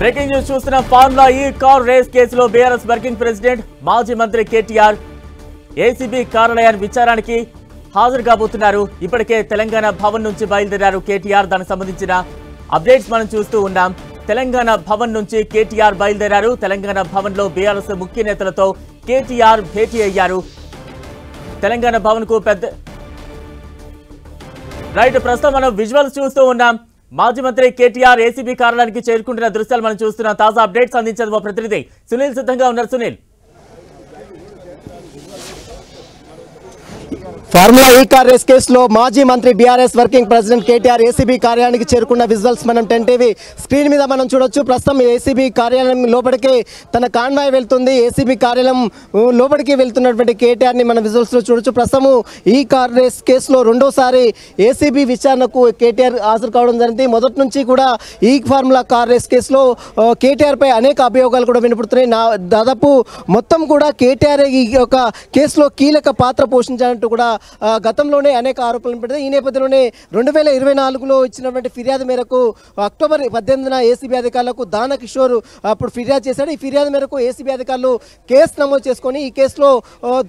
Breaking news చూస్తున్నాం. Formula ఈ car race కేసులో బీఆర్ఎస్ వర్కింగ్ ప్రెసిడెంట్ మాజీ మంత్రి కేటీఆర్ ఏసీబీ కార్యాలయాన్ని విచారణకి హాజరు కాబోతున్నారు. ఇప్పటికే తెలంగాణ భవన్ నుంచి బయలుదేరారు కేటీఆర్. దానికి సంబంధించిన అప్డేట్స్ మనం చూస్తూ ఉన్నాం. తెలంగాణ భవన్ నుంచి కేటీఆర్ బయలుదేరారు. తెలంగాణ భవన్ లో బీఆర్ఎస్ ముఖ్య నేతలతో కేటీఆర్ భేటీ అయ్యారు. తెలంగాణ భవన్ కు పెద్ద రైట్ ప్రస్తుతం మనం విజువల్స్ చూస్తూ ఉన్నాం. మాజీ మంత్రి కేటీఆర్ ఏసీబీ కార్యాలయానికి చేరుకుంటున్న దృశ్యాలు మనం చూస్తున్నాం. తాజా అప్డేట్స్ అందించేది మా ప్రతినిధి సునీల్ సిద్ధంగా ఉన్నారు. సునీల్, ఫార్ములా ఈ కార్ రేస్ కేసులో మాజీ మంత్రి BRS working president KTR ACB కార్యాలయానికి చేరుకున్న విజువల్స్ మనం 10 టీవీ స్క్రీన్ మీద మనం చూడొచ్చు. ప్రస్తుతం ఏసీబీ కార్యాలయం లోపలికి తన కాన్వాయ్ వెళ్తుంది. ఏసీబీ కార్యాలయం లోపలికి వెళ్తున్నటువంటి కేటీఆర్ని మనం విజువల్స్లో చూడొచ్చు. ప్రస్తుతం ఈ కార్ రేస్ కేసులో రెండోసారి ఏసీబీ విచారణకు కేటీఆర్ హాజరు కావడం జరిగింది. మొదటి నుంచి కూడా ఈ ఫార్ములా కార్ రేస్ కేసులో కేటీఆర్పై అనేక అభియోగాలు కూడా వినపడుతున్నాయి. దాదాపు మొత్తం కూడా కేటీఆర్ ఈ యొక్క కేసులో కీలక పాత్ర పోషించాలంటూ కూడా గతంలోనే అనేక ఆరోపణలు పెట్టారు. ఈ నేపథ్యంలోనే 2024లో ఇచ్చినటువంటి ఫిర్యాదు మేరకు అక్టోబర్ 18న ఏసీబీ అధికారులకు దాన కిషోర్ అప్పుడు ఫిర్యాదు చేశాడు. ఈ ఫిర్యాదు మేరకు ఏసీబీ అధికారులు కేసు నమోదు చేసుకొని ఈ కేసులో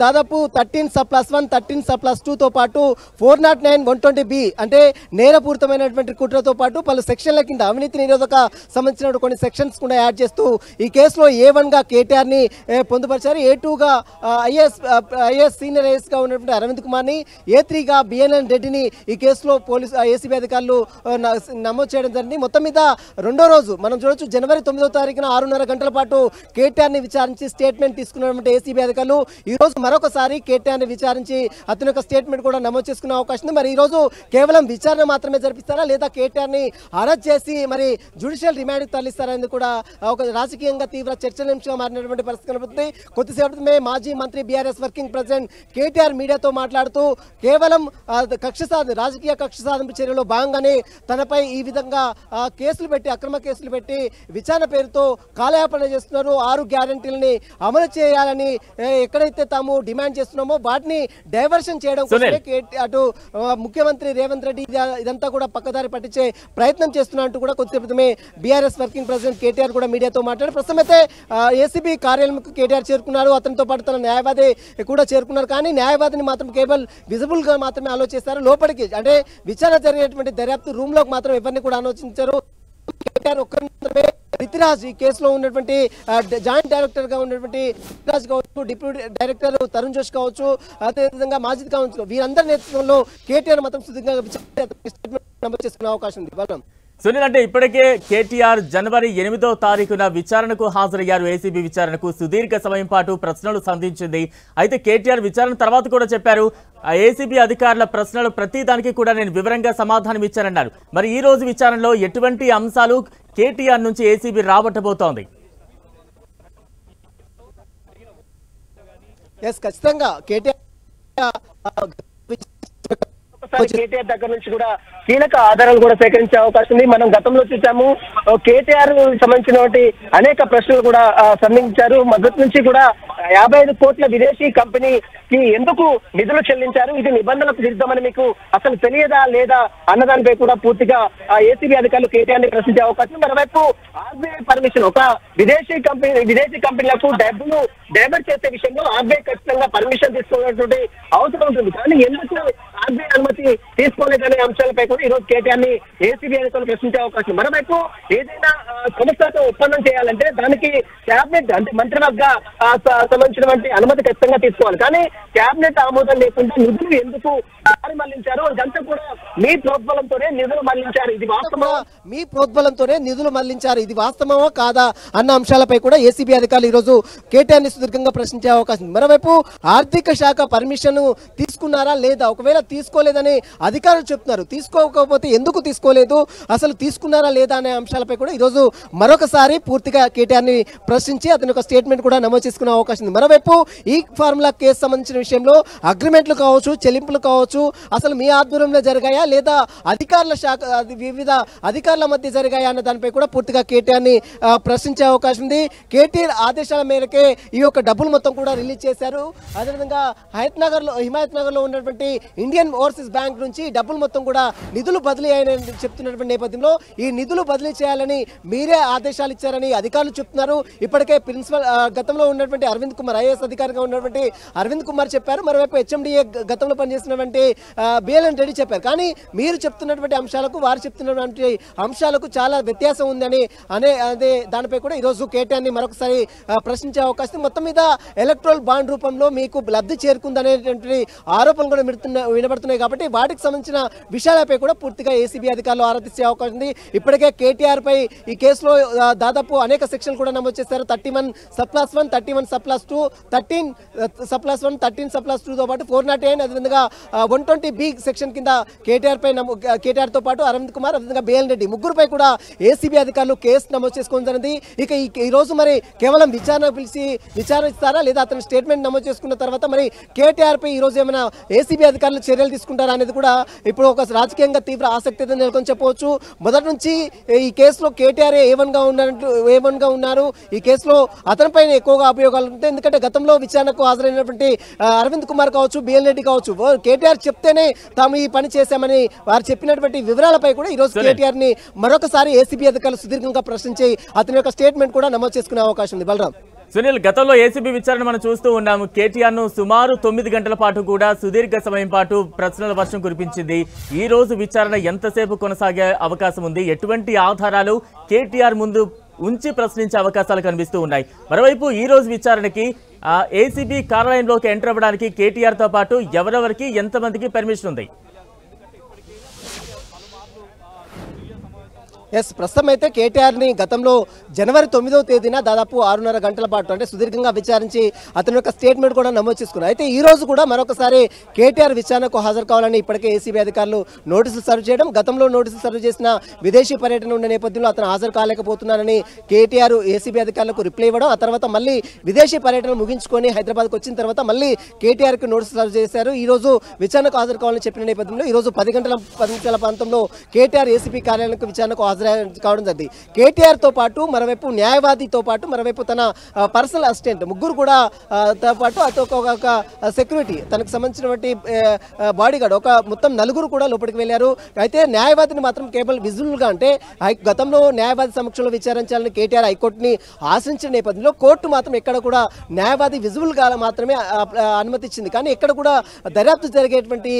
దాదాపు 13+1, 13+2తో పాటు 409, 120B అంటే నేరపూరితమైనటువంటి కుట్రతో పాటు పలు సెక్షన్ల కింద అవినీతి నిరోధక సంబంధించిన కొన్ని సెక్షన్స్ కూడా యాడ్ చేస్తూ ఈ కేసులో A1గా కేటీఆర్ని పొందుపరిచారు. A2గా ఐఏఎస్ సీనియర్ ఐఏఎస్గా ఉన్నటువంటి అరవింద్ కుమార్ని, A3గా బిఎన్ఎన్ రెడ్డిని ఈ కేసులో పోలీసు ఏసీబీ అధికారులు నమోదు చేయడం జరిగింది. మొత్తం మీద రెండో రోజు మనం చూడొచ్చు. జనవరి 9వ తారీఖున 6:30 గంటల పాటు కేటీఆర్ని విచారించి స్టేట్మెంట్ తీసుకున్నటువంటి ఏసీబీ అధికారులు ఈ రోజు మరొకసారి కేటీఆర్ని విచారించి అతని యొక్క స్టేట్మెంట్ కూడా నమోదు చేసుకునే అవకాశం ఉంది. మరి ఈ రోజు కేవలం విచారణ మాత్రమే జరిపిస్తారా లేదా కేటీఆర్ని అరెస్ట్ చేసి మరి జ్యుడిషియల్ రిమాండ్కి తరలిస్తారనేది కూడా ఒక రాజకీయంగా తీవ్ర చర్చనీయాంశంగా మారినటువంటి పరిస్థితి కనబడుతుంది. కొద్దిసేపటిమే మాజీ మంత్రి బీఆర్ఎస్ వర్కింగ్ ప్రెసిడెంట్ కేటీఆర్ మీడియాతో మాట్లాడుతూ కేవలం రాజకీయ కక్ష సాధింపు చర్యలో భాగంగానే తనపై ఈ విధంగా కేసులు పెట్టి అక్రమ కేసులు పెట్టి విచారణ పేరుతో కాలయాపన చేస్తున్నారు. 6 గ్యారంటీలని అమలు చేయాలని ఎక్కడైతే తాము డిమాండ్ చేస్తున్నామో వాటిని డైవర్షన్ చేయడం కోసమే అటు ముఖ్యమంత్రి రేవంత్ రెడ్డి ఇదంతా కూడా పక్కదారి పట్టించే ప్రయత్నం చేస్తున్నట్టు కూడా కొద్దిసేపటిమే బీఆర్ఎస్ వర్కింగ్ ప్రెసిడెంట్ కేటీఆర్ కూడా మీడియాతో మాట్లాడి ప్రస్తుతం అయితే ఏసీబీ కార్యాలయంకు కేటీఆర్ చేరుకున్నారు. అతనితో పాటు తన న్యాయవాది కూడా చేరుకున్నారు. కానీ న్యాయవాదిని మాత్రం కేవలం విజిబుల్ గా మాత్రమే ఆలోచిస్తారు. లోపలికి అంటే విచారణ జరిగేటువంటి దర్యాప్తు రూమ్ లోకి మాత్రం ఎవరిని కూడా ఆలోచించారు. రితిరాజ్ ఈ కేసులో ఉన్నటువంటి జాయింట్ డైరెక్టర్ గా ఉన్నటువంటి రితిరాజ్ కావచ్చు, డిప్యూటీ డైరెక్టర్ తరుణ్ జోష్ కావచ్చు, అదేవిధంగా మాజిద్ కావచ్చు, వీరందరి నేతృత్వంలో కేటీఆర్ మాత్రం సుదీర్ఘంగా స్టేట్మెంట్ నమోదు చేసుకునే అవకాశం ఉంది. సునీల్, అంటే ఇప్పటికే కేటీఆర్ జనవరి 8వ తారీఖున విచారణకు హాజరయ్యారు. ఏసీబీ విచారణకు సుదీర్ఘ సమయం పాటు ప్రశ్నలు సంధించింది. అయితే కేటీఆర్ విచారణ తర్వాత కూడా చెప్పారు, ఏసీబీ అధికారుల ప్రశ్నలు ప్రతి దానికి కూడా నేను వివరంగా సమాధానం ఇచ్చానన్నారు. మరి ఈ రోజు విచారణలో ఎటువంటి అంశాలు కేటీఆర్ నుంచి ఏసీబీ రాబట్టబోతోంది? ఖచ్చితంగా కేటీఆర్ దగ్గర నుంచి కూడా కీలక ఆధారాలు కూడా సేకరించే అవకాశం ఉంది. మనం గతంలో చూసాము కేటీఆర్ సంబంధించినటువంటి అనేక ప్రశ్నలు కూడా సంధించారు. మొదటి నుంచి కూడా 55 కోట్ల విదేశీ కంపెనీకి ఎందుకు నిధులు చెల్లించారు, ఇది నిబంధనలకు విరుద్ధమని మీకు అసలు తెలియదా లేదా అన్నదానిపై కూడా పూర్తిగా ఏసీబీ అధికారులు కేటీఆర్ ని ప్రశ్నించే అవకాశం. మరోవైపు ఆర్బీఐ పర్మిషన్, ఒక విదేశీ కంపెనీలకు డబ్బులు డైవర్ట్ చేసే విషయంలో ఆర్బీఐ ఖచ్చితంగా పర్మిషన్ తీసుకోవాల్సినటువంటి అవసరం ఉంటుంది. కానీ ఎందుకు ఆర్బీఐ అనుమతి తీసుకోలేదనే అంశాలపై కూడా ఈ రోజు కేటీఆర్ ని ఏసీబీ అధికారులు ప్రశ్నించే అవకాశం. మరోవైపు ఏదైనా సంస్థతో ఒప్పందం చేయాలంటే దానికి క్యాబినెట్ అంటే మంత్రివర్గ సంబంధించినటువంటి అనుమతి ఖచ్చితంగా తీసుకోవాలి. కానీ క్యాబినెట్ ఆమోదం లేకుండా నిధులు ఎందుకు మళ్లించారు, ఇదంతా కూడా మీ ప్రోద్బలంతోనే నిధులు మళ్లించారు, ఇది వాస్తవమా, మీ ప్రోద్బలంతోనే నిధులు మళ్లించారు, ఇది వాస్తవమా కాదా అన్న అంశాలపై కూడా ఏసీబీ అధికారులు ఈ రోజు కేటీఆర్ ని సుదీర్ఘంగా ప్రశ్నించే అవకాశం ఉంది. మరోవైపు ఆర్థిక శాఖ పర్మిషన్ తీసుకున్నారా లేదా, ఒకవేళ తీసుకోలేదని అధికారులు చెప్తున్నారు, తీసుకోకపోతే ఎందుకు తీసుకోలేదు, అసలు తీసుకున్నారా లేదా అనే అంశాలపై కూడా ఈరోజు మరొకసారి పూర్తిగా కేటీఆర్ ని ప్రశ్నించి అతని యొక్క స్టేట్మెంట్ కూడా నమోదు చేసుకునే అవకాశం ఉంది. మరోవైపు ఈ ఫార్ములా కేసు సంబంధించిన విషయంలో అగ్రిమెంట్లు కావచ్చు, చెల్లింపులు కావచ్చు, అసలు మీ ఆధ్వర్యంలో జరిగాయా లేదా అధికారుల శాఖ వివిధ అధికారుల మధ్య జరిగాయా అన్న దానిపై కూడా పూర్తిగా కేటీఆర్ ని ప్రశ్నించే అవకాశం ఉంది. కేటీఆర్ ఆదేశాల మేరకే ఈ యొక్క డబ్బులు మొత్తం కూడా రిలీజ్ చేశారు. అదేవిధంగా హిమాయత్ నగర్ లో ఉన్నటువంటి ఇండియన్ ఇండియన్ ఓవర్సీస్ బ్యాంక్ నుంచి డబ్బులు మొత్తం కూడా నిధులు బదిలీ అయిన చెప్తున్నటువంటి నేపథ్యంలో ఈ నిధులు బదిలీ చేయాలని మీరే ఆదేశాలు ఇచ్చారని అధికారులు చెప్తున్నారు. ఇప్పటికే ప్రిన్సిపల్ గతంలో ఉన్నటువంటి అరవింద్ కుమార్ ఐఏఎస్ అధికారిగా ఉన్నటువంటి అరవింద్ కుమార్ చెప్పారు. మరోవైపు హెచ్ఎండిఏ గతంలో పనిచేసినటువంటి బిఎల్ఎన్ రెడ్డి చెప్పారు. కానీ మీరు చెప్తున్నటువంటి అంశాలకు వారు చెప్తున్నటువంటి అంశాలకు చాలా వ్యత్యాసం ఉందని అదే దానిపై కూడా ఈరోజు కేటీఆర్ని మరొకసారి ప్రశ్నించే అవకాశం. మొత్తం మీద ఎలక్ట్రల్ బాండ్ రూపంలో మీకు లబ్ధి చేరుకుందనేటువంటి ఆరోపణలు కూడా వినబడుతున్నాయి. కాబట్టి వాటికి సంబంధించిన విషయాలపై కూడా పూర్తిగా ఏసీబీ అధికారులు ఆరాధించే అవకాశం ఉంది. ఇప్పటికే కేటీఆర్ పై ఈ కేసులో దాదాపు అనేక సెక్షన్లు కూడా నమోదు చేశారు. 31/1, 31/2, 13/1, 13/2 తో పాటు 409 అదేవిధంగా 120B సెక్షన్ కింద కేటీఆర్ తో పాటు అరవింద్ కుమార్ అదేవిధంగా బిఎల్ రెడ్డి ముగ్గురుపై కూడా ఏసీబీ అధికారులు కేసు నమోదు చేసుకోవడం జరిగింది. ఇక ఈ రోజు మరి కేవలం విచారణ పిలిచి విచారిస్తారా లేదా అతని స్టేట్మెంట్ నమోదు చేసుకున్న తర్వాత మరి కేటీఆర్ పై ఈ రోజు ఏమైనా ఏసీబీ అధికారులు చర్యలు తీసుకుంటారా అనేది కూడా ఇప్పుడు ఒక రాజకీయంగా తీవ్ర ఆసక్తి నెలకొని చెప్పవచ్చు. మొదటి నుంచి ఈ కేసులో కేటీఆర్ ఏవన్గా ఉన్నారు. ఈ కేసులో అతనిపైన ఎక్కువగా అభియోగాలు ఉంటాయి. ఎందుకంటే గతంలో విచారణకు హాజరైనటువంటి అరవింద్ కుమార్ కావచ్చు బిఎల్ రెడ్డి కావచ్చు కేటీఆర్ చెప్తేనే తాము ఈ పని చేశామని వారు చెప్పినటువంటి వివరాలపై కూడా ఈ రోజు కేటీఆర్ ని మరొకసారి ఏసీబీ అధికారులు సుదీర్ఘంగా ప్రశ్నించి అతని యొక్క స్టేట్మెంట్ కూడా నమోదు చేసుకునే అవకాశం ఉంది. బలరాం సునీల్, గతంలో ఏసీబీ విచారణ మనం చూస్తూ ఉన్నాము. కేటీఆర్ ను సుమారు 9 గంటల పాటు కూడా సుదీర్ఘ సమయం పాటు ప్రశ్నల వర్షం కురిపించింది. ఈ రోజు విచారణ ఎంతసేపు కొనసాగే అవకాశం ఉంది? ఎటువంటి ఆధారాలు కేటీఆర్ ముందు ఉంచి ప్రశ్నించే అవకాశాలు కనిపిస్తూ ఉన్నాయి? మరోవైపు ఈ రోజు విచారణకి ఏసీబీ కార్యాలయంలోకి ఎంటర్ అవ్వడానికి కేటీఆర్ తో పాటు ఎవరెవరికి ఎంతమందికి పర్మిషన్ ఉంది? ప్రస్తుతం అయితే కేటీఆర్ ని గతంలో జనవరి 9వ తేదీన దాదాపు 6.5 గంటల పాటు అంటే సుదీర్ఘంగా విచారించి అతని యొక్క స్టేట్మెంట్ కూడా నమోదు చేసుకున్నారు. అయితే ఈ రోజు కూడా మరొకసారి కేటీఆర్ విచారణకు హాజరు కావాలని ఇప్పటికే ఏసీబీ అధికారులు నోటీసులు సర్వ్ చేయడం, గతంలో నోటీసులు సర్వ్ చేసిన విదేశీ పర్యటన ఉన్న నేపథ్యంలో అతను హాజరు కాలేకపోతున్నారని కేటీఆర్ ఏసీబీ అధికారులకు రిప్లై ఇవ్వడం, ఆ తర్వాత మళ్ళీ విదేశీ పర్యటన ముగించుకొని హైదరాబాద్కు వచ్చిన తర్వాత మళ్ళీ కేటీఆర్కి నోటీసులు సర్వ్ చేశారు. ఈ రోజు విచారణకు హాజరు కావాలని చెప్పిన నేపథ్యంలో ఈ రోజు 10 గంటల 10 నిమిషాల ప్రాంతంలో కేటీఆర్ ఏసీబీ కార్యాలయానికి విచారణకు కావడం జరిగింది. కేటీఆర్ తో పాటు మరోవైపు న్యాయవాదితో పాటు మరోవైపు తన పర్సనల్ అసిస్టెంట్ ముగ్గురు కూడా తో పాటు ఒక సెక్యూరిటీ తనకు సంబంధించినటువంటి బాడీగార్డ్ ఒక మొత్తం 4 కూడా లోపలికి వెళ్ళారు. అయితే న్యాయవాదిని మాత్రం కేవలం విజువల్ గా అంటే గతంలో న్యాయవాది సమక్షంలో విచారించాలని కేటీఆర్ హైకోర్టుని ఆశ్రయించిన నేపథ్యంలో కోర్టు మాత్రం ఎక్కడ కూడా న్యాయవాది విజువల్ గా మాత్రమే అనుమతి ఇచ్చింది. కానీ ఎక్కడ కూడా దర్యాప్తు జరిగేటువంటి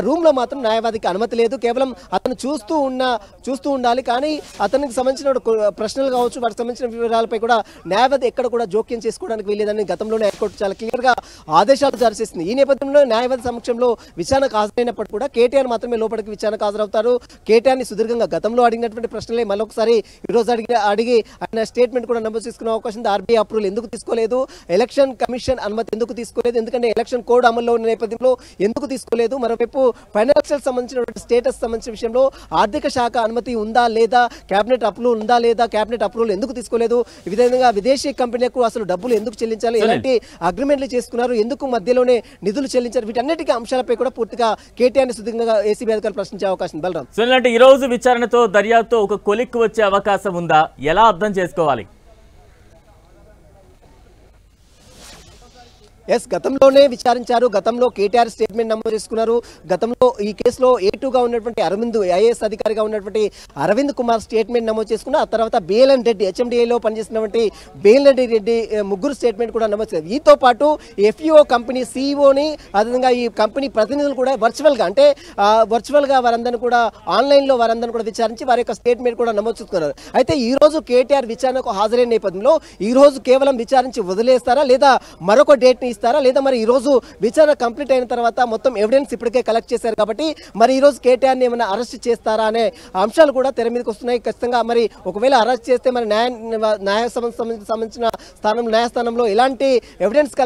రూమ్ లో మాత్రం న్యాయవాదికి అనుమతి లేదు. కేవలం అతను చూస్తూ ఉండాలి. కానీ అతనికి సంబంధించిన ప్రశ్నలు కావచ్చు వాటికి సంబంధించిన వివరాలపై కూడా న్యాయవాది ఎక్కడ కూడా జోక్యం చేసుకోవడానికి వీలేదని గతంలోనే హైకోర్టు చాలా క్లియర్ గా ఆదేశాలు జారీ చేసింది. ఈ నేపథ్యంలో న్యాయవాది సమక్షంలో విచారణకు హాజరైనప్పటికీ కూడా కేటీఆర్ మాత్రమే లోపలికి విచారణకు హాజరవుతారు. కేటీఆర్ ని సుదీర్ఘంగా గతంలో అడిగినటువంటి ప్రశ్నలే మరొకసారి ఈ రోజు అడిగి ఆయన స్టేట్మెంట్ కూడా నమోదు చేసుకునే అవకాశం ఉంది. ఆర్బీఐ అప్రూవల్ ఎందుకు తీసుకోలేదు, ఎలక్షన్ కమిషన్ అనుమతి ఎందుకు తీసుకోలేదు, ఎందుకంటే ఎలక్షన్ కోడ్ అమల్లో ఉన్న నేపథ్యంలో ఎందుకు తీసుకోలేదు, మరోవైపు ఫైనాన్షియల్ సంబంధించిన స్టేటస్ సంబంధించిన విషయంలో ఆర్థిక శాఖ అనుమతి ఉందా లేదా, కేబినెట్ అప్రూవల్ ఉందా లేదా, కేబినెట్ అప్రూవల్ ఎందుకు తీసుకోలేదు, ఈ విధంగా విదేశీ కంపెనీలకు అసలు డబ్బులు ఎందుకు చెల్లించాలి, ఎలాంటి అగ్రిమెంట్లు చేసుకున్నారు, ఎందుకు మధ్యలోనే నిధులు చెల్లించారు, వీటన్నిటికీ అంశాలపై కూడా పూర్తిగా కేటీఆర్ ని సుదీర్ఘంగా ఏసీబీ అధికారులు ప్రశ్నించే అవకాశం. బలరాం, అంటే ఈ రోజు విచారణతో దర్యాప్తు ఒక కొలిక్కి వచ్చే అవకాశం ఉందా? ఎలా అర్థం చేసుకోవాలి? గతంలోనే విచారించారు, గతంలో కేటీఆర్ స్టేట్మెంట్ నమోదు చేసుకున్నారు. గతంలో ఈ కేసులో A2గా ఉన్నటువంటి ఐఏఎస్ అధికారిగా ఉన్నటువంటి అరవింద్ కుమార్ స్టేట్మెంట్ నమోదు చేసుకున్నారు. ఆ తర్వాత బిఎల్ఎన్ రెడ్డి హెచ్ఎండిఏలో పనిచేసినటువంటి బిఎల్ఎన్ రెడ్డి ముగ్గురు స్టేట్మెంట్ కూడా నమోదు చేశారు. వీతో పాటు ఎఫ్ఈఓ కంపెనీ సీఈఓని అదేవిధంగా ఈ కంపెనీ ప్రతినిధులు కూడా వర్చువల్గా వారందరినీ కూడా ఆన్లైన్లో వారందరినీ కూడా విచారించి వారి యొక్క స్టేట్మెంట్ కూడా నమోదు చేసుకున్నారు. అయితే ఈ రోజు కేటీఆర్ విచారణకు హాజరైన నేపథ్యంలో ఈ రోజు కేవలం విచారించి వదిలేస్తారా లేదా మరొక డేట్ ని ఇస్తారా, లేదా మరి ఈ రోజు విచారణ కంప్లీట్ అయిన తర్వాత మొత్తం ఎవిడెన్స్ ఇప్పటికే కలెక్ట్ చేశారు కాబట్టి మరి ఈ రోజు కేటీఆర్ ని ఏమైనా అరెస్ట్ చేస్తారా అనే అంశాలు కూడా తెర మీదకి వస్తున్నాయి. ఖచ్చితంగా మరి ఒకవేళ అరెస్ట్ చేస్తే మరి సంబంధించిన న్యాయస్థానంలో ఎలాంటి ఎవిడెన్స్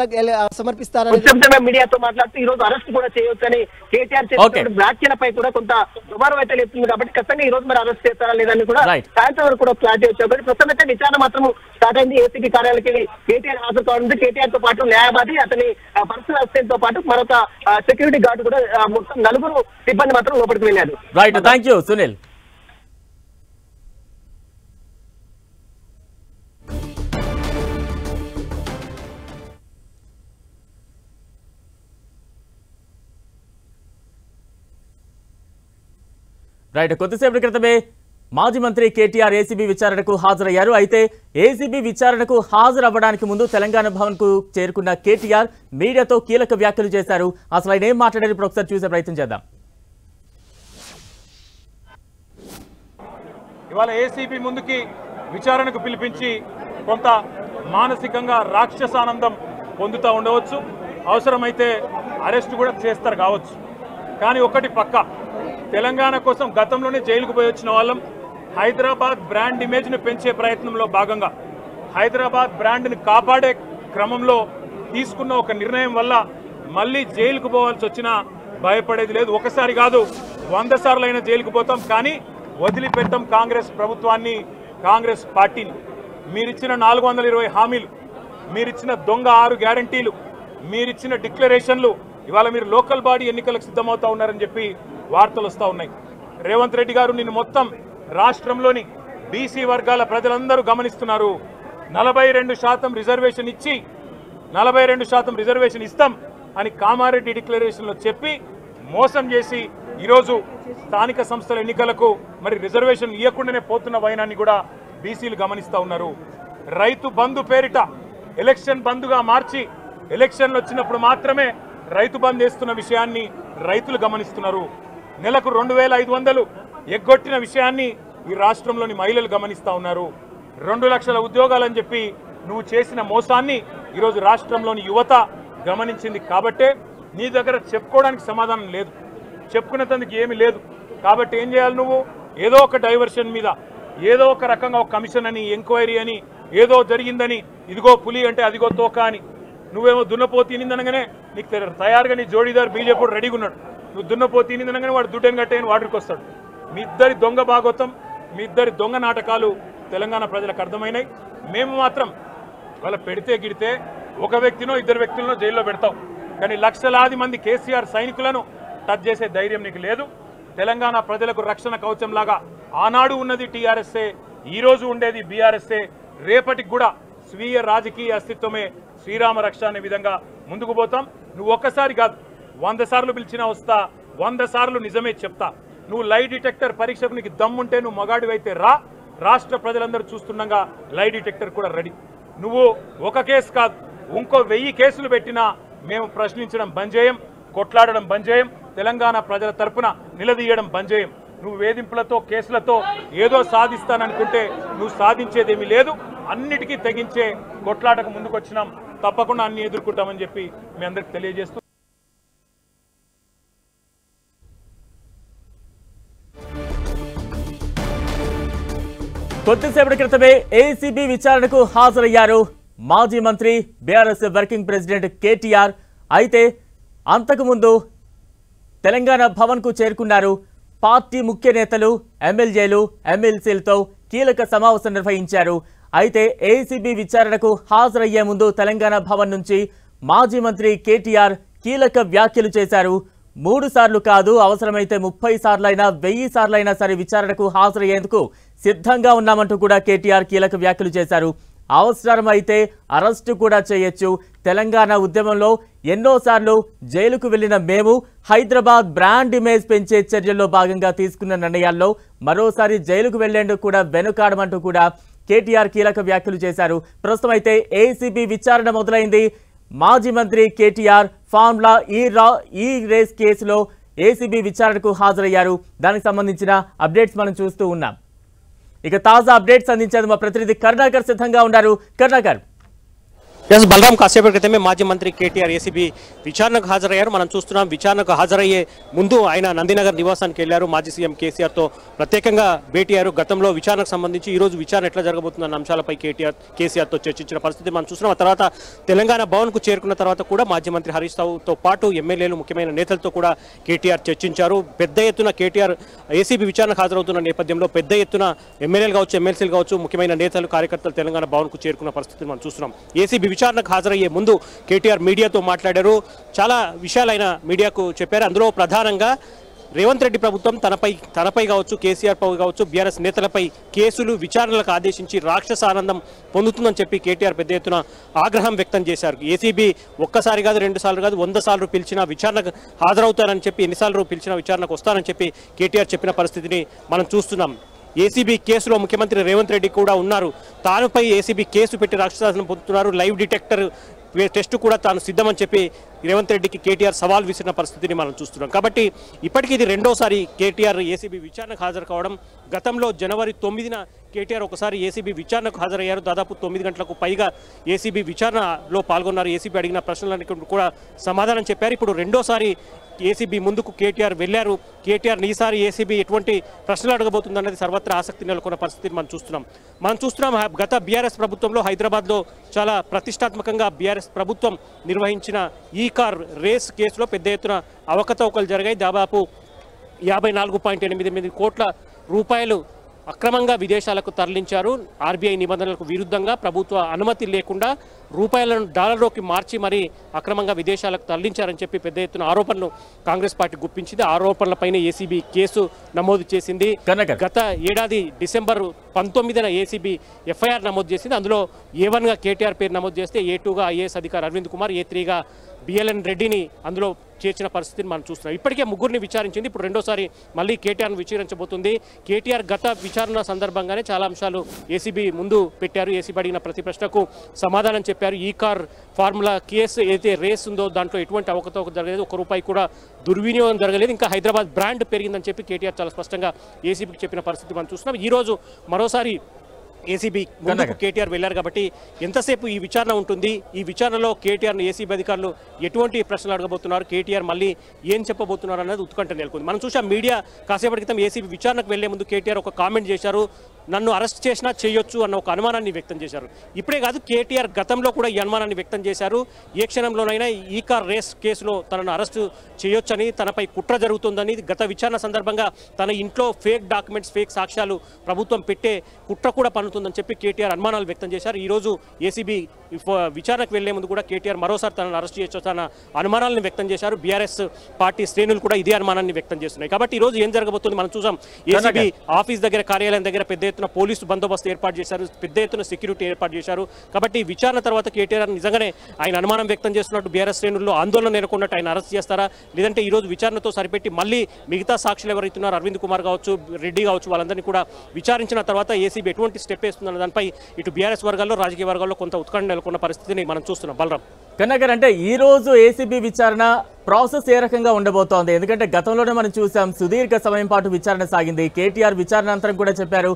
సమర్పిస్తారని మీడియాతో మాట్లాడుతూ ఈ రోజు అరెస్ట్ కూడా చేయొచ్చని కేటీఆర్ చేసిన వ్యాఖ్యలపై కూడా కొంత దుమారం అయితే లేస్తుంది. కాబట్టి ఖచ్చితంగా ఈ రోజు మరి అరెస్ట్ చేస్తారా లేదని కూడా సాయంత్రం వరకు కూడా క్లారిటీ వచ్చారు. కాబట్టి ప్రస్తుతం అయితే విచారణ మాత్రం స్టార్ట్ అయింది. ఏసీబీ కార్యాలయానికి కేటీఆర్ హాజరు కావడంతో కేటీఆర్ తో పాటు న్యాయవాది అతని పర్సనల్ అసిస్టెంట్ తో పాటు మరొక సెక్యూరిటీ గార్డు కూడా మొత్తం 4 సిబ్బంది మాత్రం లోపలికి వెళ్ళారు. Right, thank you Sunil. Right, కొద్దిసేపటి క్రితమే మాజీ మంత్రి కేటీఆర్ ఏసీబీ విచారణకు హాజరయ్యారు. అయితే ఏసీబీ విచారణకు హాజరవ్వడానికి ముందు తెలంగాణ భవన్ కు చేరుకున్న కేటీఆర్ మీడియాతో కీలక వ్యాఖ్యలు చేశారు. అసలు ఆయన ఏం మాట్లాడారు ఇప్పుడు ఒకసారి చూసే ప్రయత్నం చేద్దాం. ఇవాళ ఏసీబీ ముందుకి విచారణకు పిలిపించి కొంత మానసికంగా రాక్షసానందం పొందుతూ ఉండవచ్చు, అవసరమైతే అరెస్ట్ కూడా చేస్తారు కావచ్చు. కానీ ఒకటి పక్క, తెలంగాణ కోసం గతంలోనే జైలుకు పోయి వచ్చిన వాళ్ళం. హైదరాబాద్ బ్రాండ్ ఇమేజ్ను పెంచే ప్రయత్నంలో భాగంగా హైదరాబాద్ బ్రాండ్ని కాపాడే క్రమంలో తీసుకున్న ఒక నిర్ణయం వల్ల మళ్ళీ జైలుకు పోవాల్సి వచ్చినా భయపడేది లేదు. ఒకసారి కాదు 100 సార్లు అయినా జైలుకు పోతాం, కానీ వదిలిపెట్టాం కాంగ్రెస్ ప్రభుత్వాన్ని, కాంగ్రెస్ పార్టీని. మీరిచ్చిన 420 హామీలు, మీరిచ్చిన దొంగ 6 గ్యారంటీలు, మీరిచ్చిన డిక్లరేషన్లు, ఇవాళ మీరు లోకల్ బాడీ ఎన్నికలకు సిద్ధమవుతా ఉన్నారని చెప్పి వార్తలు వస్తూ ఉన్నాయి. రేవంత్ రెడ్డి గారు నిన్ను మొత్తం రాష్ట్రంలోని బీసీ వర్గాల ప్రజలందరూ గమనిస్తున్నారు. 42% రిజర్వేషన్ ఇచ్చి 42% రిజర్వేషన్ ఇస్తాం అని కామారెడ్డి డిక్లరేషన్లో చెప్పి మోసం చేసి ఈరోజు స్థానిక సంస్థల ఎన్నికలకు మరి రిజర్వేషన్ ఇవ్వకుండానే పోతున్న వైనాన్ని కూడా బీసీలు గమనిస్తూ ఉన్నారు. రైతు బంధు పేరిట ఎలక్షన్ బంధుగా మార్చి ఎలక్షన్లు వచ్చినప్పుడు మాత్రమే రైతు బంధు వేస్తున్న విషయాన్ని రైతులు గమనిస్తున్నారు. నెలకు 2500 ఎగ్గొట్టిన విషయాన్ని ఈ రాష్ట్రంలోని మహిళలు గమనిస్తూ ఉన్నారు. 2 లక్షల ఉద్యోగాలని చెప్పి నువ్వు చేసిన మోసాన్ని ఈరోజు రాష్ట్రంలోని యువత గమనించింది. కాబట్టే నీ దగ్గర చెప్పుకోవడానికి సమాధానం లేదు, చెప్పుకునేందుకు ఏమీ లేదు. కాబట్టి ఏం చేయాలి, నువ్వు ఏదో ఒక డైవర్షన్ మీద, ఏదో ఒక రకంగా ఒక కమిషన్ అని, ఎంక్వైరీ అని, ఏదో జరిగిందని, ఇదిగో పులి అంటే అదిగో తోక అని, నువ్వేమో దున్నపోతు తినిందనగానే నీకు తయారుగా నీ జోడీదారు బీజేపీ రెడీగా ఉన్నాడు. నువ్వు దున్నపోతు తినిందనగానే వాడు దుడ్డని కట్టేయని వాడికి వస్తాడు. మీ ఇద్దరి దొంగ భాగవతం, మీ ఇద్దరి దొంగ నాటకాలు తెలంగాణ ప్రజలకు అర్థమైనాయి. మేము మాత్రం వాళ్ళ పెడితే గిడితే ఒక వ్యక్తినో 2 వ్యక్తులను జైల్లో పెడతాం, కానీ లక్షలాది మంది కేసీఆర్ సైనికులను టచ్ చేసే ధైర్యం నీకు లేదు. తెలంగాణ ప్రజలకు రక్షణ కవచంలాగా ఆనాడు ఉన్నది టీఆర్ఎస్ఏ, ఈరోజు ఉండేది బీఆర్ఎస్ఏ, రేపటికి కూడా స్వీయ రాజకీయ అస్తిత్వమే శ్రీరామ రక్ష అనే విధంగా ముందుకు పోతాం. నువ్వు ఒక్కసారి కాదు 100 సార్లు పిలిచినా వస్తా, 100 సార్లు నిజమే చెప్తా. నువ్వు లై డిటెక్టర్ పరీక్షకు నీకు దమ్ముంటే నువ్వు మగాడివైతే రా, రాష్ట్ర ప్రజలందరూ చూస్తుండగా లై డిటెక్టర్ కూడా రెడీ. నువ్వు ఒక కేసు కాదు ఇంకో 1000 కేసులు పెట్టినా మేము ప్రశ్నించడం బంద్ చేయం, కొట్లాడడం బంద్ చేయం, తెలంగాణ ప్రజల తరపున నిలదీయడం బంద్ చేయం. నువ్వు వేధింపులతో కేసులతో ఏదో సాధిస్తాననుకుంటే నువ్వు సాధించేదేమీ లేదు. అన్నిటికీ తెగించే కొట్లాటకు ముందుకొచ్చినాం, తప్పకుండా అన్ని ఎదుర్కొంటామని చెప్పి మీ అందరికి తెలియజేస్తూ కొద్దిసేపటి క్రితమే ఏసీబీ విచారణకు హాజరయ్యారు మాజీ మంత్రి బీఆర్ఎస్ వర్కింగ్ ప్రెసిడెంట్ కేటీఆర్. అయితే అంతకుముందు తెలంగాణ భవన్ కు చేరుకున్నారు. పార్టీ ముఖ్య నేతలు, ఎమ్మెల్యేలు, ఎమ్మెల్సీలతో కీలక సమావేశం నిర్వహించారు. అయితే ఏసీబీ విచారణకు హాజరయ్యే ముందు తెలంగాణ భవన్ నుంచి మాజీ మంత్రి కేటీఆర్ కీలక వ్యాఖ్యలు చేశారు. 3 సార్లు కాదు, అవసరమైతే 30 సార్లైనా 1000 సార్లైనా సరే విచారణకు హాజరయ్యేందుకు సిద్ధంగా ఉన్నామంటూ కూడా కేటీఆర్ కీలక వ్యాఖ్యలు చేశారు. అవసరమైతే అరెస్టు కూడా చేయొచ్చు. తెలంగాణ ఉద్యమంలో ఎన్నోసార్లు జైలుకు వెళ్లిన మేము హైదరాబాద్ బ్రాండ్ ఇమేజ్ పెంచే చర్యల్లో భాగంగా తీసుకున్న నిర్ణయాల్లో మరోసారి జైలుకు వెళ్లేందుకు కూడా వెనుకాడమంటూ కూడా కేటీఆర్ కీలక వ్యాఖ్యలు చేశారు. ప్రస్తుతం అయితే ఏసీబీ విచారణ మొదలైంది. మాజీ మంత్రి కేటీఆర్ ఫార్ములా ఈ రేస్ కేసులో ఏసీబీ విచారణకు హాజరయ్యారు. దానికి సంబంధించిన అప్డేట్స్ మనం చూస్తూ ఉన్నాం. ఇక తాజా అప్డేట్స్ అందించేందుకు మా ప్రతినిధి కరుణాకర్ సిద్ధంగా ఉన్నారు. కరుణాకర్. ఎస్ బలరాం, కాసేపటి క్రితమే మాజీ మంత్రి కేటీఆర్ ఏసీబీ విచారణకు హాజరయ్యారు. మనం చూస్తున్నాం, విచారణకు హాజరయ్యే ముందు ఆయన నందినగర్ నివాసానికి వెళ్లారు. మాజీ సీఎం కేసీఆర్తో ప్రత్యేకంగా భేటీ అయ్యారు. గతంలో విచారణకు సంబంధించి ఈ రోజు విచారణ ఎట్లా జరగబోతుందన్న అంశాలపై కేసీఆర్తో చర్చించిన పరిస్థితి మనం చూస్తున్నాం. ఆ తర్వాత తెలంగాణ భవన్కు చేరుకున్న తర్వాత కూడా మాజీ మంత్రి హరీష్ రావుతో పాటు ఎమ్మెల్యేలు, ముఖ్యమైన నేతలతో కూడా కేటీఆర్ చర్చించారు. పెద్ద ఎత్తున కేటీఆర్ ఏసీబీ విచారణకు హాజరవుతున్న నేపథ్యంలో పెద్ద ఎత్తున ఎమ్మెల్యేలు కావచ్చు, ఎమ్మెల్సీలు కావచ్చు, ముఖ్యమైన నేతలు, కార్యకర్తలు తెలంగాణ భవన్కు చేరుకున్న పరిస్థితిని మనం చూస్తున్నాం. ఏసీబీ విచారణకు హాజరయ్యే ముందు కేటీఆర్ మీడియాతో మాట్లాడారు. చాలా విషయాలైన మీడియాకు చెప్పారు. అందులో ప్రధానంగా రేవంత్ రెడ్డి ప్రభుత్వం తనపై కావచ్చు, కేసీఆర్ పై కావచ్చు, బీఆర్ఎస్ నేతలపై కేసులు విచారణలకు ఆదేశించి రాక్షస ఆనందం పొందుతుందని చెప్పి కేటీఆర్ పెద్ద ఎత్తున ఆగ్రహం వ్యక్తం చేశారు. ఏసీబీ ఒక్కసారి కాదు, 2 సార్లు కాదు, 100 సార్లు పిలిచినా విచారణకు హాజరవుతానని చెప్పి, ఎన్నిసార్లు పిలిచినా విచారణకు వస్తానని చెప్పి కేటీఆర్ చెప్పిన పరిస్థితిని మనం చూస్తున్నాం. ఏసీబీ కేసులో ముఖ్యమంత్రి రేవంత్ రెడ్డి కూడా ఉన్నారు. తానుపై ఏసీబీ కేసు పెట్టి రాక్షసాలను పొందుతున్నారు. లైవ్ డిటెక్టర్ టెస్ట్ కూడా తాను సిద్ధమని చెప్పి రేవంత్ రెడ్డికి కేటీఆర్ సవాల్ విసిరిన పరిస్థితిని మనం చూస్తున్నాం. కాబట్టి ఇప్పటికీ ఇది రెండోసారి కేటీఆర్ ఏసీబీ విచారణకు హాజరు కావడం. గతంలో జనవరి 9న కేటీఆర్ ఒకసారి ఏసీబీ విచారణకు హాజరయ్యారు. దాదాపు 9 గంటలకు పైగా ఏసీబీ విచారణలో పాల్గొన్నారు. ఏసీబీ అడిగిన ప్రశ్నలన్నీ కూడా సమాధానం చెప్పారు. ఇప్పుడు రెండోసారి ఏసీబీ ముందుకు కేటీఆర్ వెళ్లారు. కేటీఆర్ ఈసారి ఏసీబీ ఎటువంటి ప్రశ్నలు అడగబోతుందన్నది సర్వత్రా ఆసక్తి నెలకొన్న పరిస్థితిని మనం చూస్తున్నాం. గత బీఆర్ఎస్ ప్రభుత్వంలో హైదరాబాద్లో చాలా ప్రతిష్టాత్మకంగా బీఆర్ఎస్ ప్రభుత్వం నిర్వహించిన ఈ కార్ రేస్ కేసులో పెద్ద ఎత్తున అవకతవకలు జరిగాయి. దాదాపు 54.88 కోట్ల రూపాయలు అక్రమంగా విదేశాలకు తరలించారు. ఆర్బీఐ నిబంధనలకు విరుద్ధంగా ప్రభుత్వ అనుమతి లేకుండా రూపాయలను డాలర్లోకి మార్చి మరీ అక్రమంగా విదేశాలకు తరలించారని చెప్పి పెద్ద ఎత్తున ఆరోపణలు కాంగ్రెస్ పార్టీ గుప్పించింది. ఆరోపణలపైన ఏసీబీ కేసు నమోదు చేసింది. గత ఏడాది డిసెంబర్ 19న ఏసీబీ ఎఫ్ఐఆర్ నమోదు చేసింది. అందులో A1గా కేటీఆర్ పేరు నమోదు చేస్తే A2గా ఐఏఎస్ అధికారి అరవింద్ కుమార్, A3గా బిఎల్ఎన్ రెడ్డిని అందులో చేర్చిన పరిస్థితిని మనం చూస్తున్నాం. ఇప్పటికే ముగ్గురిని విచారించింది. ఇప్పుడు రెండోసారి మళ్ళీ కేటీఆర్ను విచారించబోతుంది. కేటీఆర్ గత విచారణ సందర్భంగానే చాలా అంశాలు ఏసీబీ ముందు పెట్టారు. ఏసీబీ అడిగిన ప్రతి ప్రశ్నకు సమాధానం చెప్పారు. ఈ కార్ ఫార్ములా కేసు ఏదైతే రేస్ ఉందో దాంట్లో ఎటువంటి అవకతవక జరగలేదు, ₹1 కూడా దుర్వినియోగం జరగలేదు, ఇంకా హైదరాబాద్ బ్రాండ్ పెరిగిందని చెప్పి కేటీఆర్ చాలా స్పష్టంగా ఏసీబీకి చెప్పిన పరిస్థితి మనం చూస్తున్నాం. ఈరోజు మరోసారి ఏసీబీ ముందుకు కేటీఆర్ వెళ్లారు. కాబట్టి ఎంతసేపు ఈ విచారణ ఉంటుంది, ఈ విచారణలో కేటీఆర్ను ఏసీబీ అధికారులు ఎటువంటి ప్రశ్నలు అడగబోతున్నారు, కేటీఆర్ మళ్ళీ ఏం చెప్పబోతున్నారు అన్నది ఉత్కంఠ నెలకొంది. మనం చూసాం మీడియా కాసేపటి క్రితం ఏసీబీ విచారణకు వెళ్లే ముందు కేటీఆర్ ఒక కామెంట్ చేశారు. నన్ను అరెస్ట్ చేసినా చేయొచ్చు అన్న ఒక అనుమానాన్ని వ్యక్తం చేశారు. ఇప్పుడే కాదు, కేటీఆర్ గతంలో కూడా ఈ అనుమానాన్ని వ్యక్తం చేశారు. ఏ క్షణంలోనైనా ఈ కార్ రేస్ కేసులో తనను అరెస్టు చేయొచ్చని, తనపై కుట్ర జరుగుతుందని, గత విచారణ సందర్భంగా తన ఇంట్లో ఫేక్ డాక్యుమెంట్స్, ఫేక్ సాక్ష్యాలు ప్రభుత్వం పెట్టే కుట్ర కూడా పన్నుతుందని చెప్పి కేటీఆర్ అనుమానాలు వ్యక్తం చేశారు. ఈరోజు ఏసీబీ విచారణకు వెళ్లే ముందు కూడా కేటీఆర్ మరోసారి తనను అరెస్ట్ చేయొచ్చు తన అనుమానాలను వ్యక్తం చేశారు. బీఆర్ఎస్ పార్టీ శ్రేణులు కూడా ఇదే అనుమానాన్ని వ్యక్తం చేస్తున్నాయి. కాబట్టి ఈరోజు ఏం జరగబోతుంది మనం చూసాం. ఏసీబీ ఆఫీస్ దగ్గర, కార్యాలయం దగ్గర పెద్ద ఎత్తున పోలీసు బందోబస్తు ఏర్పాటు చేశారు, పెద్ద ఎత్తున సెక్యూరిటీ ఏర్పాటు చేశారు. కాబట్టి విచారణ తర్వాత కేటీఆర్ నిజంగానే ఆయన అనుమానం వ్యక్తం చేస్తున్నట్టు బీఆర్ఎస్ శ్రేణుల్లో ఆందోళన నెలకొన్నట్టు ఆయన అరెస్ట్ చేస్తారా, లేదంటే ఈరోజు విచారణతో సరిపెట్టి మళ్ళీ మిగతా సాక్షులు ఎవరైతున్నారో అరవింద్ కుమార్ కావచ్చు, రెడ్డి కావచ్చు, వాళ్ళందరినీ కూడా విచారించిన తర్వాత ఏసీబీ ఎటువంటి స్టెప్ వేస్తుందన్న దానిపై ఇటు బీఆర్ఎస్ వర్గాల్లో, రాజకీయ వర్గాల్లో కొంత ఉత్కంఠ నెలకొన్న పరిస్థితిని మనం చూస్తున్నాం. బలరాం కన్నగర్, అంటే ఈ రోజు ఏసీబీ విచారణ ప్రాసెస్ ఏ రకంగా ఉండబోతోంది? ఎందుకంటే గతంలోనే మనం చూసాం, సుదీర్ఘ సమయం పాటు విచారణ సాగింది. కేటీఆర్ విచారణ అనంతరం కూడా చెప్పారు,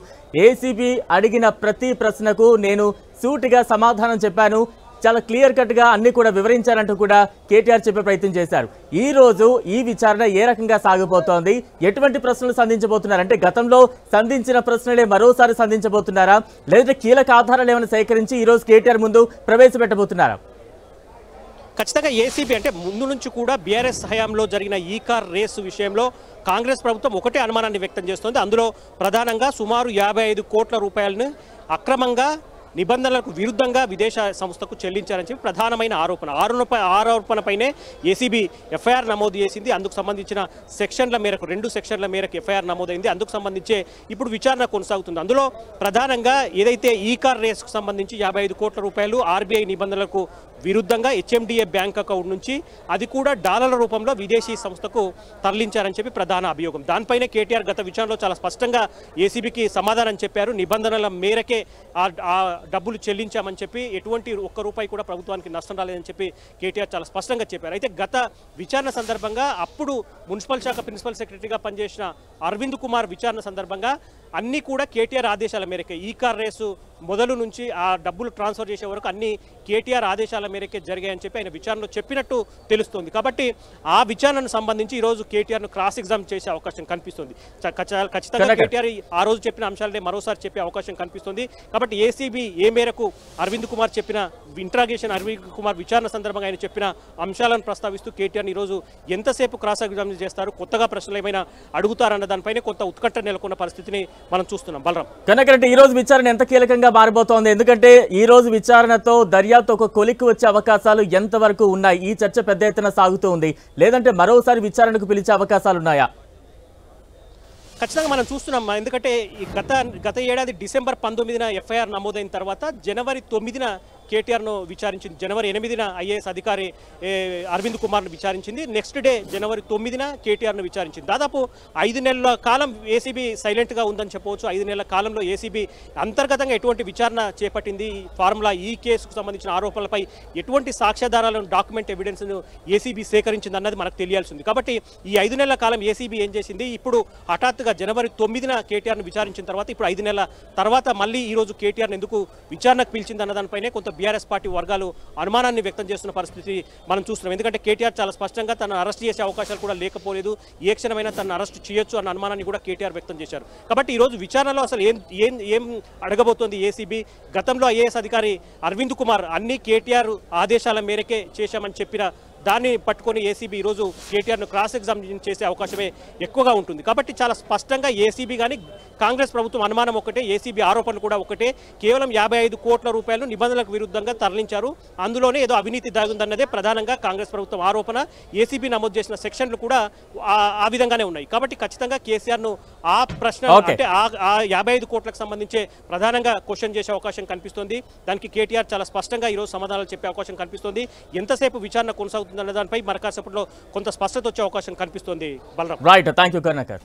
ఏసీబీ అడిగిన ప్రతి ప్రశ్నకు నేను సూటిగా సమాధానం చెప్పాను, చాలా క్లియర్ కట్ గా అన్ని కూడా వివరించారంటూ కూడా కేటీఆర్ చెప్పే ప్రయత్నం చేశారు. ఈ రోజు ఈ విచారణ ఏ రకంగా సాగబోతోంది, ఎటువంటి ప్రశ్నలు సంధించబోతున్నారు? అంటే గతంలో సంధించిన ప్రశ్నలే మరోసారి సంధించబోతున్నారా, లేదంటే కీలక ఆధారాలు ఏమైనా సేకరించి ఈ రోజు కేటీఆర్ ముందు ప్రవేశపెట్టబోతున్నారా? ఖచ్చితంగా ఏసీబీ అంటే ముందు నుంచి కూడా బీఆర్ఎస్ హయాంలో జరిగిన ఈ కార్ రేసు విషయంలో కాంగ్రెస్ ప్రభుత్వం ఒకటే అనుమానాన్ని వ్యక్తం చేస్తోంది. అందులో ప్రధానంగా సుమారు 55 కోట్ల రూపాయలను అక్రమంగా, నిబంధనలకు విరుద్ధంగా విదేశ సంస్థకు చెల్లించారని చెప్పి ప్రధానమైన ఆరోపణపైనే ఏసీబీ ఎఫ్ఐఆర్ నమోదు చేసింది. అందుకు సంబంధించిన సెక్షన్ల మేరకు 2 సెక్షన్ల మేరకు ఎఫ్ఐఆర్ నమోదైంది. అందుకు సంబంధించే ఇప్పుడు విచారణ కొనసాగుతుంది. అందులో ప్రధానంగా ఏదైతే ఈ కార్ రేసుకు సంబంధించి 55 కోట్ల రూపాయలు ఆర్బీఐ నిబంధనలకు విరుద్ధంగా హెచ్ఎండిఏ బ్యాంక్ అకౌంట్ నుంచి అది కూడా డాలర్ల రూపంలో విదేశీ సంస్థకు తరలించారని చెప్పి ప్రధాన అభియోగం. దానిపైనే కేటీఆర్ గత విచారణలో చాలా స్పష్టంగా ఏసీబీకి సమాధానం చెప్పారు. నిబంధనల మేరకే ఆ డబ్బులు చెల్లించామని చెప్పి, ఎటువంటి ₹1 కూడా ప్రభుత్వానికి నష్టం రాలేదని చెప్పి కేటీఆర్ చాలా స్పష్టంగా చెప్పారు. అయితే గత విచారణ సందర్భంగా అప్పుడు మున్సిపల్ శాఖ ప్రిన్సిపల్ సెక్రటరీగా పనిచేసిన అరవింద్ కుమార్ విచారణ సందర్భంగా అన్నీ కూడా కేటీఆర్ ఆదేశాల మేరకే, ఈ కార్ రేసు మొదలు నుంచి ఆ డబ్బులు ట్రాన్స్ఫర్ చేసే వరకు అన్ని కేటీఆర్ ఆదేశాల మేరకే జరిగాయని చెప్పి ఆయన విచారణలో చెప్పినట్టు తెలుస్తోంది. కాబట్టి ఆ విచారణకు సంబంధించి ఈరోజు కేటీఆర్ను క్రాస్ ఎగ్జామ్ చేసే అవకాశం కనిపిస్తుంది. ఖచ్చితంగా కేటీఆర్ ఆ రోజు చెప్పిన అంశాలనే మరోసారి చెప్పే అవకాశం కనిపిస్తుంది. కాబట్టి ఏసీబీ ఏ మేరకు అరవింద్ కుమార్ చెప్పిన ఇంట్రాగేషన్, అరవింద్ కుమార్ విచారణ సందర్భంగా ఆయన చెప్పిన అంశాలను ప్రస్తావిస్తూ కేటీఆర్ ఈరోజు ఎంతసేపు క్రాస్ ఎగ్జామ్ చేస్తారు, కొత్తగా ప్రశ్నలు ఏమైనా అడుగుతారన్న దానిపైన కొంత ఉత్కంఠ నెలకొన్న పరిస్థితిని మనం చూస్తున్నాం. బలరాం కనుకంటే ఈ రోజు విచారణ ఎంత కీలకంగా మారబోతోంది? ఎందుకంటే ఈ రోజు విచారణతో దర్యాప్తు ఒక కొలిక్కి వచ్చే అవకాశాలు ఎంతవరకు ఉన్నాయి? ఈ చర్చ పెద్ద ఎత్తున సాగుతూ ఉంది, లేదంటే మరోసారి విచారణకు పిలిచే అవకాశాలు ఉన్నాయా? ఖచ్చితంగా మనం చూస్తున్నాం. ఎందుకంటే ఈ గత ఏడాది డిసెంబర్ 19న ఎఫ్ఐఆర్ నమోదైన తర్వాత జనవరి 9న కేటీఆర్ను విచారించింది. జనవరి 8న ఐఏఎస్ అధికారి అరవింద్ కుమార్ను విచారించింది. నెక్స్ట్ డే జనవరి 9న కేటీఆర్ను విచారించింది. దాదాపు 5 నెలల కాలం ఏసీబీ సైలెంట్గా ఉందని చెప్పవచ్చు. 5 నెలల కాలంలో ఏసీబీ అంతర్గతంగా ఎటువంటి విచారణ చేపట్టింది, ఫార్ములా ఈ కేసుకు సంబంధించిన ఆరోపణలపై ఎటువంటి సాక్ష్యాధారాలను, డాక్యుమెంట్ ఎవిడెన్స్ను ఏసీబీ సేకరించింది అన్నది మనకు తెలియాల్సి ఉంది. కాబట్టి ఈ 5 నెలల కాలం ఏసీబీ ఏం చేసింది, ఇప్పుడు హఠాత్తుగా జనవరి 9న కేటీఆర్ను విచారించిన తర్వాత ఇప్పుడు 5 నెలల తర్వాత మళ్ళీ ఈరోజు కేటీఆర్ను ఎందుకు విచారణకు పిలిచింది అన్న దానిపైనే కొంత బీఆర్ఎస్ పార్టీ వర్గాలు అనుమానాన్ని వ్యక్తం చేస్తున్న పరిస్థితి మనం చూస్తున్నాం. ఎందుకంటే కేటీఆర్ చాలా స్పష్టంగా తను అరెస్ట్ చేసే అవకాశాలు కూడా లేకపోలేదు, ఏ క్షణమైనా తను అరెస్ట్ చేయొచ్చు అన్న అనుమానాన్ని కూడా కేటీఆర్ వ్యక్తం చేశారు. కాబట్టి ఈరోజు విచారణలో అసలు ఏం అడగబోతోంది ఏసీబీ? గతంలో ఐఏఎస్ అధికారి అరవింద్ కుమార్ అన్ని కేటీఆర్ ఆదేశాల మేరకే చేశామని చెప్పిన దాన్ని పట్టుకొని ఏసీబీ ఈరోజు కేటీఆర్ను క్రాస్ ఎగ్జామినేషన్ చేసే అవకాశమే ఎక్కువగా ఉంటుంది. కాబట్టి చాలా స్పష్టంగా ఏసీబీ కానీ కాంగ్రెస్ ప్రభుత్వం అనుమానం ఒకటే, ఏసీబీ ఆరోపణలు కూడా ఒకటే. కేవలం 55 కోట్ల రూపాయలు నిబంధనలకు విరుద్ధంగా తరలించారు, అందులోనే ఏదో అవినీతి దాగుందన్నదే ప్రధానంగా కాంగ్రెస్ ప్రభుత్వం ఆరోపణ. ఏసీబీ నమోదు చేసిన సెక్షన్లు కూడా ఆ విధంగానే ఉన్నాయి. కాబట్టి ఖచ్చితంగా కేసీఆర్ను ఆ ప్రశ్న అంటే ఆ 55 కోట్లకు సంబంధించే ప్రధానంగా క్వశ్చన్ చేసే అవకాశం కనిపిస్తోంది. దానికి కేటీఆర్ చాలా స్పష్టంగా ఈరోజు సమాధానాలు చెప్పే అవకాశం కనిపిస్తోంది. ఎంతసేపు విచారణ కొనసాగుతుంది అన్న దానిపై మరకాసేపట్లో కొంత స్పష్టత వచ్చే అవకాశం కనిపిస్తోంది. Balaram. Right, thank you Karunakar.